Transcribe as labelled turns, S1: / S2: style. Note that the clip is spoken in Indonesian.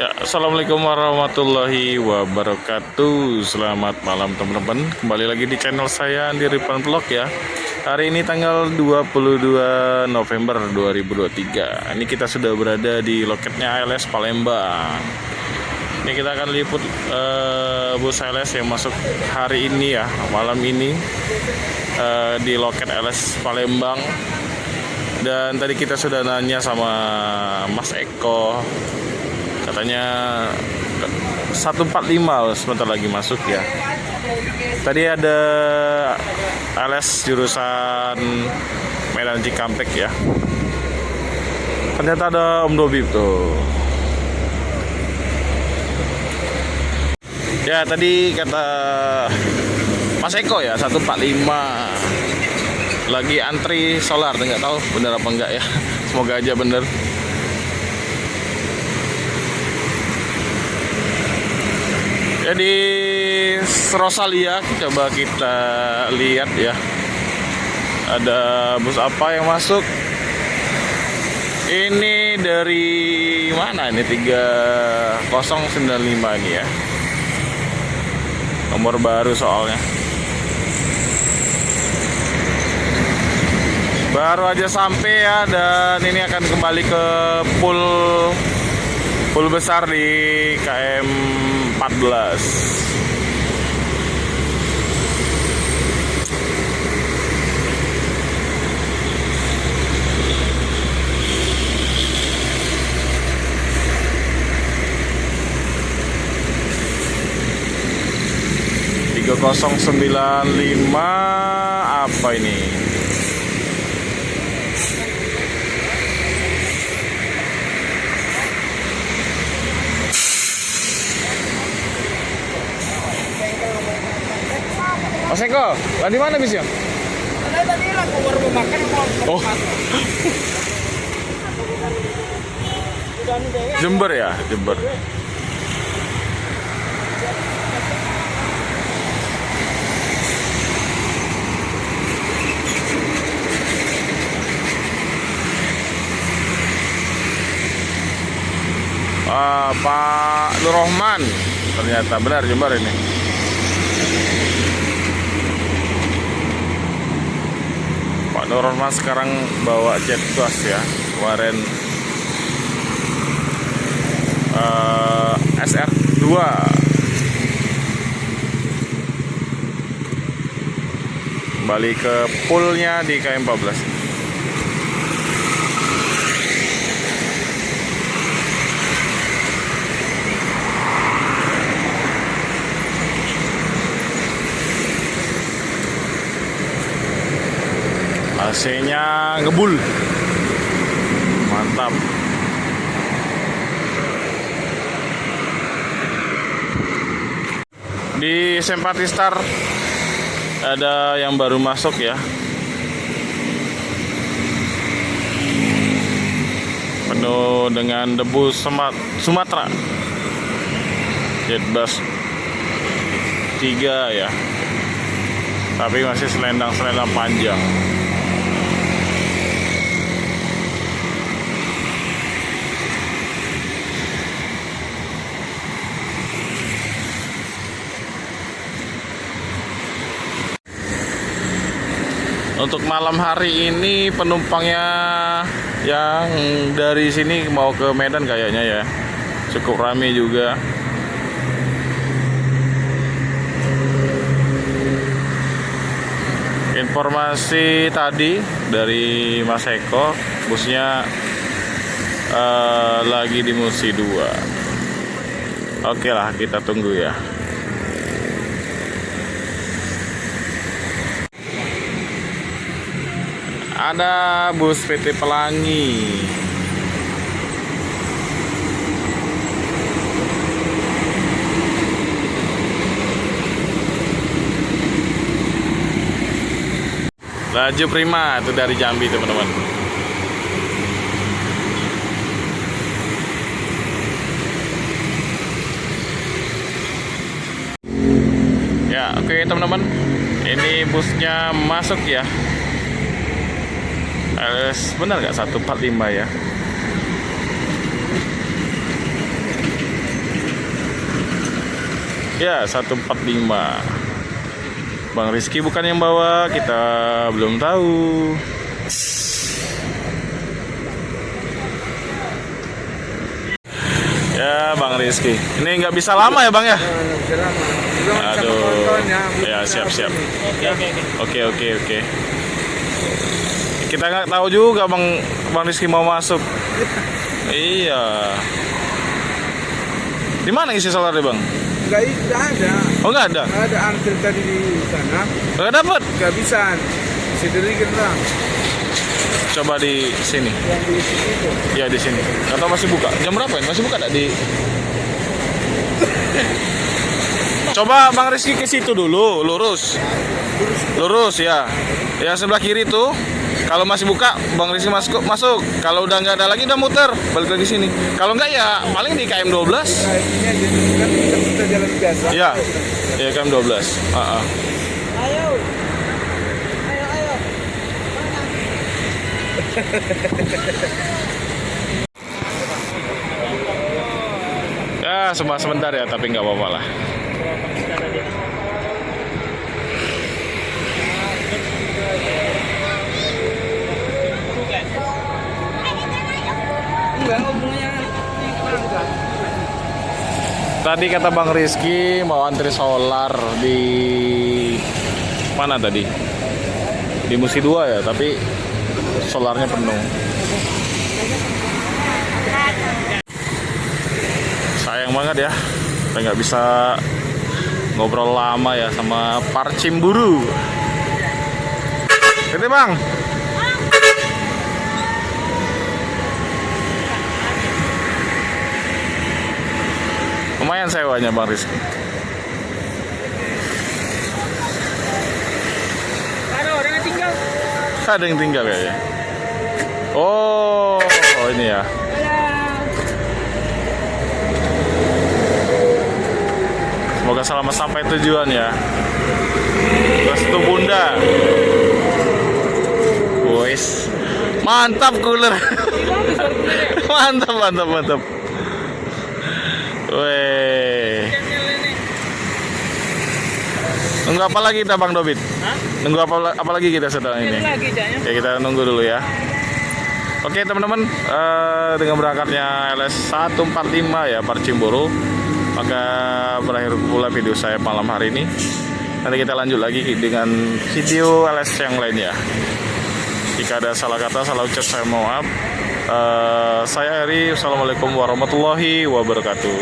S1: Ya, assalamualaikum warahmatullahi wabarakatuh. Selamat malam teman-teman. Kembali lagi di channel saya Andi Ripan Vlog ya. Hari ini tanggal 22 November 2023. Ini kita sudah berada di loketnya ALS Palembang. Ini kita akan liput bus ALS yang masuk hari ini ya, malam ini di loket ALS Palembang. Dan tadi kita sudah nanya sama Mas Eko, katanya 145 sebentar lagi masuk ya. Tadi ada ALS jurusan Medan Cikampek ya. Ternyata ada Om Dobib tuh. Ya tadi kata Mas Eko ya 145 lagi antri solar, nggak tahu bener apa enggak ya. Semoga aja bener. Jadi Rosalia coba kita lihat ya, ada bus apa yang masuk. Ini dari mana ini, 3095 ini ya, nomor baru soalnya. Baru aja sampai ya, dan ini akan kembali ke pool besar di KM 14. Tiga 3095 apa ini? Mas Eko, di mana bisnya?
S2: Tadi lah keluar mau makan mau.
S1: Oh. Jember ya, Jember. Pak Nur Rahman, ternyata benar Jember ini. Pak Nur Rahman sekarang bawa jet bus ya, kemarin SR2. Kembali ke poolnya di KM 14. AC-nya ngebul, mantap. Di Simpati Star ada yang baru masuk ya, penuh dengan debu Sumatera, Jetbus 3 ya, tapi masih selendang-selendang panjang. Untuk malam hari ini penumpangnya yang dari sini mau ke Medan kayaknya ya, cukup ramai juga. Informasi tadi dari Mas Eko, busnya lagi di Musi 2. Oke lah, kita tunggu ya. Ada bus PT Pelangi. Laju Prima itu dari Jambi teman-teman. Ya oke teman-teman, ini busnya masuk ya. Benar nggak 145 ya? Ya, 145. Bang Rizky bukan yang bawa, kita belum tahu. Ya, Bang Rizky. Ini nggak bisa lama ya, Bang ya? Aduh. Ya, siap-siap. Oke. Kita nggak tahu juga Bang Rizky mau masuk. Iya. Di mana isi solar Bang?
S2: Enggak ada.
S1: Oh, nggak ada.
S2: Ada antri tadi di sana.
S1: Nggak dapat.
S2: Enggak bisa. Sendiri kita.
S1: Coba di sini.
S2: Yang di sini itu.
S1: Ya di sini. Atau masih buka? Jam berapa ini? Masih buka nggak di? Coba Bang Rizky ke situ dulu, lurus ya. Yang sebelah kiri tuh. Kalau masih buka, Bang Rizky masuk. Kalau udah nggak ada lagi, udah muter, balik lagi sini. Kalau nggak ya paling di KM 12.
S2: Nah, ini aja kan kita jalan biasa.
S1: Ya, ya KM 12.
S2: Ayo.
S1: Ya, sebentar ya, tapi nggak apa-apa lah.
S2: Enggak, hubungannya
S1: Tadi kata Bang Rizky mau antri solar di mana tadi? Di Musi 2 ya, tapi solarnya penuh. Sayang banget ya, kita nggak bisa ngobrol lama ya sama Parcimburu. Ini Bang. Lumayan sewanya Bang Rizky.
S2: ada orang yang tinggal.
S1: Ada yang tinggal kayaknya. Oh ini ya. Semoga selamat sampai tujuan ya. Restu Bunda. Boys. Mantap cooler. mantap. Weh. Nunggu apa lagi kita Bang Dobit? Nunggu apa lagi kita setelah ini? Oke, kita nunggu dulu ya. Oke teman-teman, dengan berangkatnya LS 145 ya Parcimburu, maka berakhir pula video saya malam hari ini. Nanti kita lanjut lagi dengan video LS yang lainnya. Jika ada salah kata, salah ucap, saya mohon maaf. Saya Eri, wassalamualaikum warahmatullahi wabarakatuh.